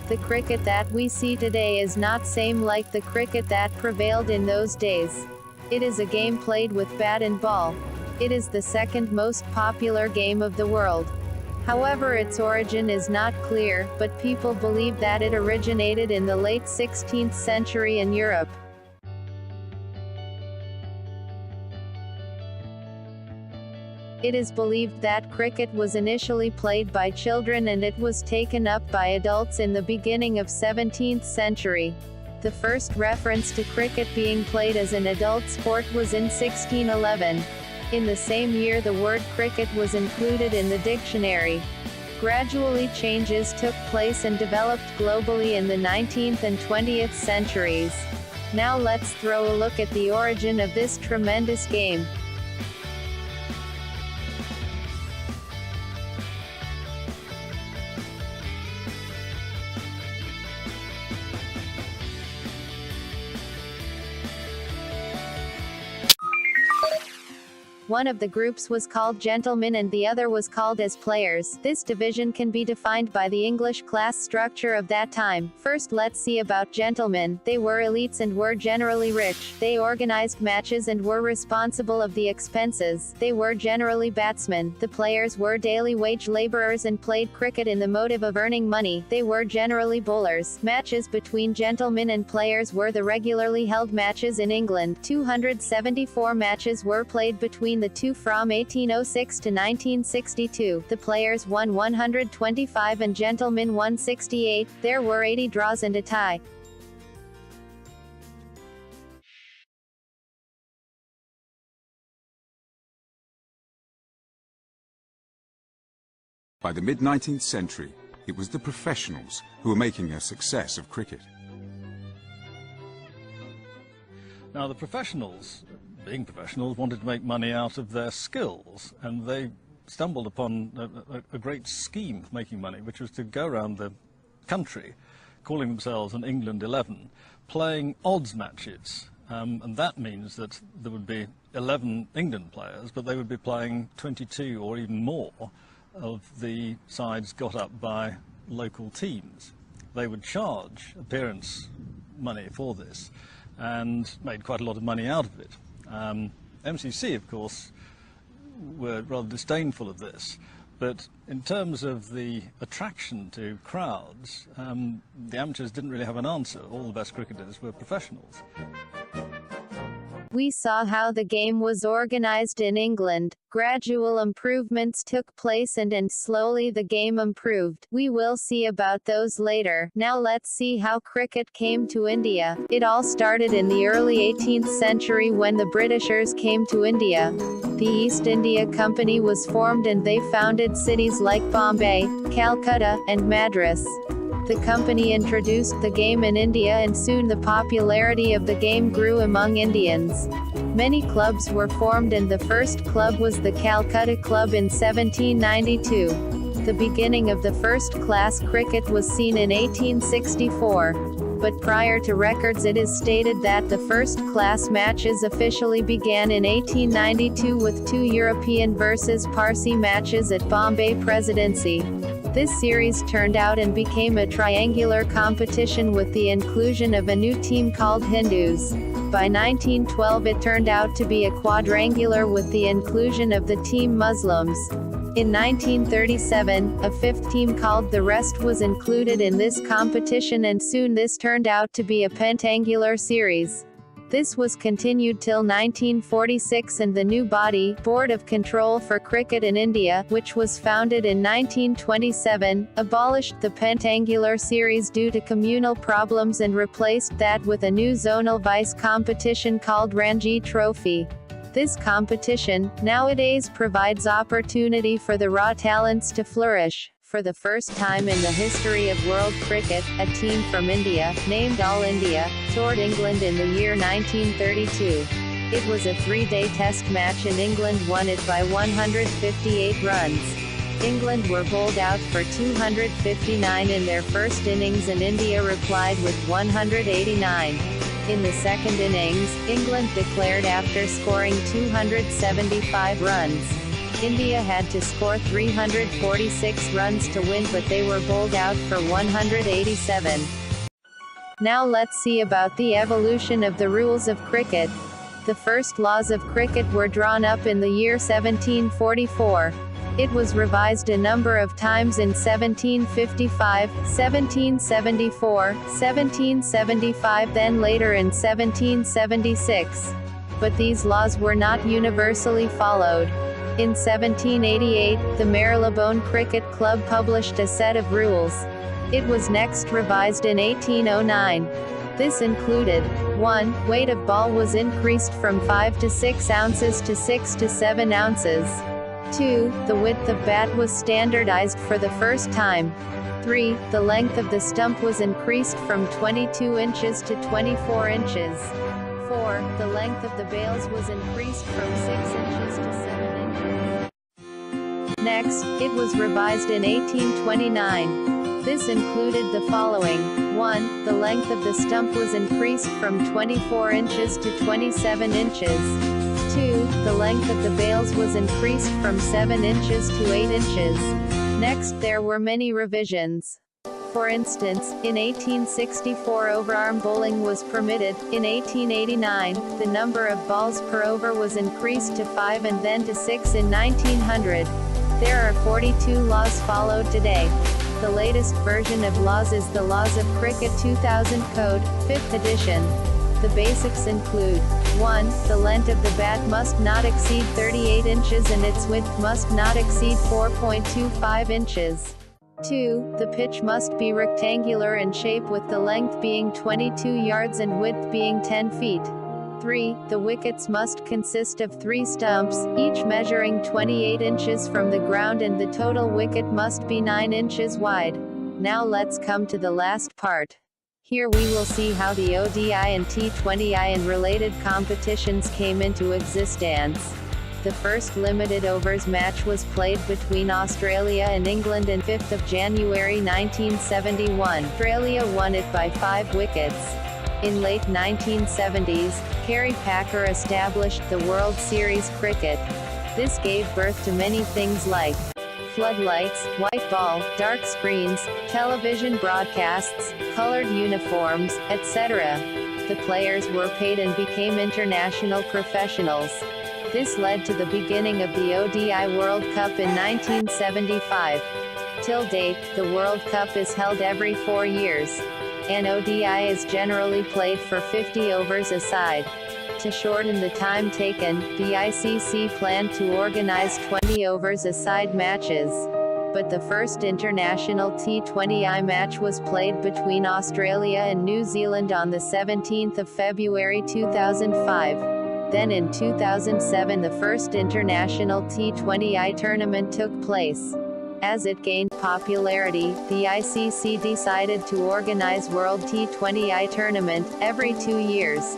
The cricket that we see today is not same like the cricket that prevailed in those days. It is a game played with bat and ball. It is the second most popular game of the world. However, its origin is not clear, but people believe that it originated in the late 16th century in Europe. It is believed that cricket was initially played by children and it was taken up by adults in the beginning of 17th century. The first reference to cricket being played as an adult sport was in 1611. In the same year the word cricket was included in the dictionary. Gradually changes took place and developed globally in the 19th and 20th centuries. Now let's throw a look at the origin of this tremendous game. One of the groups was called gentlemen and the other was called as players. This division can be defined by the English class structure of that time. First, let's see about gentlemen. They were elites and were generally rich. They organized matches and were responsible of the expenses. They were generally batsmen. The players were daily wage laborers and played cricket in the motive of earning money. They were generally bowlers. Matches between gentlemen and players were the regularly held matches in England. 274 matches were played between the two from 1806 to 1962. The players won 125 and gentlemen won 68. There were 80 draws and a tie. By the mid-19th century, it was the professionals who were making a success of cricket. Now, the professionals, being professionals, wanted to make money out of their skills, and they stumbled upon a great scheme of making money, which was to go around the country, calling themselves an England 11, playing odds matches. And that means that there would be 11 England players, but they would be playing 22 or even more of the sides got up by local teams. They would charge appearance money for this, and made quite a lot of money out of it. MCC, of course, were rather disdainful of this, but in terms of the attraction to crowds, the amateurs didn't really have an answer. All the best cricketers were professionals. We saw how the game was organized in England. Gradual improvements took place and slowly the game improved. We will see about those later. Now let's see how cricket came to India. It all started in the early 18th century when the Britishers came to India. The East India Company was formed and they founded cities like Bombay, Calcutta, and Madras. The company introduced the game in India and soon the popularity of the game grew among Indians. Many clubs were formed and the first club was the Calcutta Club in 1792. The beginning of the first-class cricket was seen in 1864. But prior to records it is stated that the first-class matches officially began in 1892 with 2 European versus Parsi matches at Bombay Presidency. This series turned out and became a triangular competition with the inclusion of a new team called Hindus. By 1912 it turned out to be a quadrangular with the inclusion of the team Muslims. In 1937, a 5th team called the Rest was included in this competition and soon this turned out to be a pentangular series. This was continued till 1946 and the new body, Board of Control for Cricket in India, which was founded in 1927, abolished the pentangular series due to communal problems and replaced that with a new zonal vice competition called Ranji Trophy. This competition, nowadays provides opportunity for the raw talents to flourish. For the first time in the history of world cricket, a team from India, named All India, toured England in the year 1932. It was a 3-day test match and England won it by 158 runs. England were bowled out for 259 in their first innings and India replied with 189. In the second innings, England declared after scoring 275 runs. India had to score 346 runs to win, but they were bowled out for 187. Now let's see about the evolution of the rules of cricket. The first laws of cricket were drawn up in the year 1744. It was revised a number of times in 1755, 1774, 1775, then later in 1776. But these laws were not universally followed. In 1788, the Marylebone Cricket Club published a set of rules. It was next revised in 1809. This included: 1. Weight of ball was increased from 5 to 6 ounces to 6 to 7 ounces. 2. The width of bat was standardized for the first time. 3. The length of the stump was increased from 22 inches to 24 inches. 4. The length of the bails was increased from 6 inches to 7 inches. Next, it was revised in 1829. This included the following: 1. The length of the stump was increased from 24 inches to 27 inches. 2. The length of the bails was increased from 7 inches to 8 inches. Next, there were many revisions. For instance, in 1864 overarm bowling was permitted. In 1889, the number of balls per over was increased to 5 and then to 6 in 1900. There are 42 laws followed today. The latest version of laws is the Laws of Cricket 2000 Code, 5th edition. The basics include: 1. The length of the bat must not exceed 38 inches and its width must not exceed 4.25 inches. 2. The pitch must be rectangular in shape with the length being 22 yards and width being 10 feet. 3. The wickets must consist of 3 stumps, each measuring 28 inches from the ground, and the total wicket must be 9 inches wide. Now let's come to the last part. Here we will see how the ODI and T20I and related competitions came into existence. The first limited overs match was played between Australia and England on 5th of January 1971. Australia won it by 5 wickets. In late 1970s, Kerry Packer established the World Series cricket. This gave birth to many things like floodlights, white ball, dark screens, television broadcasts, colored uniforms, etc. The players were paid and became international professionals. This led to the beginning of the ODI World Cup in 1975. Till date, the World Cup is held every 4 years. An ODI is generally played for 50 overs a side. To shorten the time taken, the ICC planned to organize 20 overs a side matches. But the first international T20I match was played between Australia and New Zealand on the 17th of February 2005. Then in 2007 the first international T20I tournament took place. As it gained popularity, the ICC decided to organize World T20I tournament every 2 years.